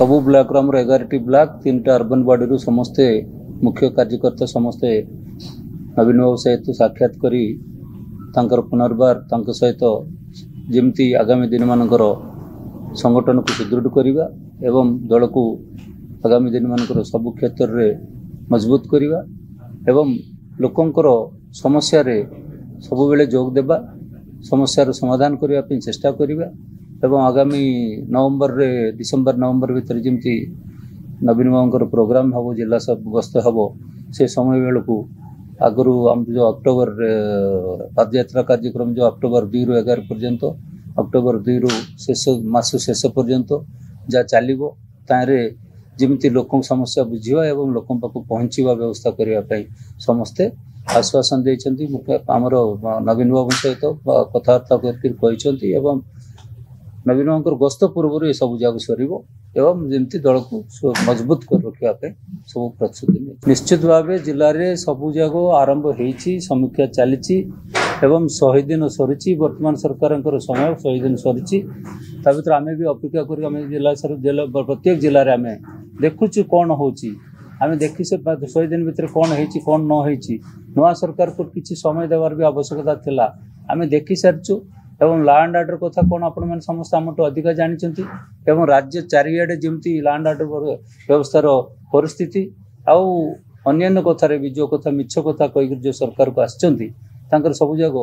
सबु ब्लॉक आम 11टी block 3टा urban body समस्ते मुख्य कार्यकर्ता समस्ते नवीन बाबू सहित साक्षात करी पुनर्बार सहित जमती आगामी दिन मानकर संगठन को सुदृढ़ करवा एवं दल को आगामी दिन मानकर सबु क्षेत्र में मजबूत करवा एवं लोकंकर समस्या रे सबु बेले जोग देबा समस्यार समाधान करने चेष्टा करवा एवं आगामी डिसेम्बर नवंबर भीतर जमती नवीन बाबू प्रोग्राम हम जिला सब गस्त हम से समय बेलू आगु आम जो अक्टोबर पदयात्रा कार्यक्रम जो अक्टोबर 2 ରୁ 11 पर्यंत अक्टोबर 2 ରୁ मास शेष पर्यंत जहाँ चलो तारे जमी लोक समस्या बुझा एवं लोक पाक पहुँचवा व्यवस्था करने समस्ते आश्वासन देती आमर नवीन बाबू सहित कथबार्ता कहते नवीन बाबू गस्त पूर्व ये सब जगह सर एवं जमती दल को मजबूत कर रखापी सब प्रस्तुति निश्चित भाव जिले में सबू जग आरंभ हो समीक्षा चली एवं 100 दिन सरी वर्तमान सरकार समय 100 दिन सरी भर आम भी अपेक्षा कर जिला प्रत्येक जिले में आम देखुचु कौन होमें देखी से 100 दिन भितर कौन कौन न नुआ सरकार को किसी समय देवार भी आवश्यकता थिला आम देखी सारी एवं लॉ एंड ऑर्डर कथा कौन आपण मैंने समस्त आम अधिक जानते एवं राज्य चारिआडे जमती लॉ एंड ऑर्डर व्यवस्थार परिस्थिति आउ अन्य कथार भी जो कथा मिछ कथा कहीक जो सरकार को आसर सब जग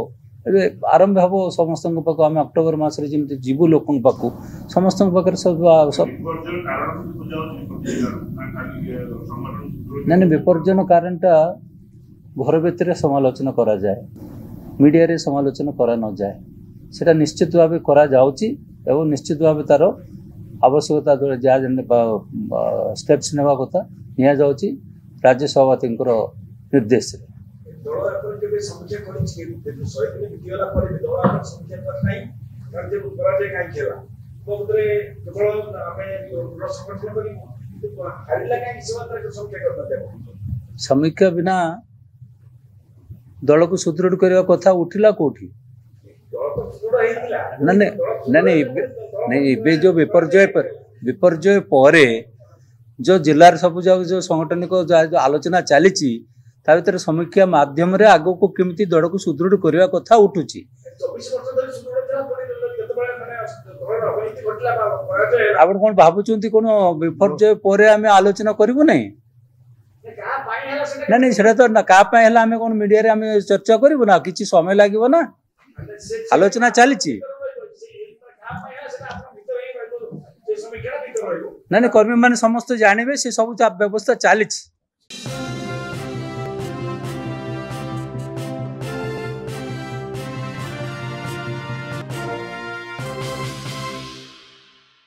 आरंभ हम समस्त पाक आम अक्टोबर मसरे जमी जीवु लोक पाक समस्त पाखे सब नहीं विपर्जन कारणटा घर भीतर समालोचना करा जाए मीडिया रे समालोचना करा न जाए सेटा निश्चित भाव करा जाउची एवं निश्चित भाव तार आवश्यकता जहाँ स्टेप्स नेवा कथा निया जाउची राज्य सभापति निर्देश समीक्षा बिना दल को सुदृढ़ करने कथा उठिला कोठी नहीं जो विपर्जय पर जो जिलार सब जो संगठनिक आलोचना चली भर समीक्षा माध्यम रे आगो को केमती दल को सुदृढ़ करने कथा उठुची आप कौन भावुंट कौन विपर्जय पर आम आलोचना करूँ ना नहीं से तो क्या आम कौन मीडिया रे आम चर्चा करूँ ना कि समय लगे ना आलोचना चली ना कर्मी मैंने समस्त जानवे से सब व्यवस्था चली।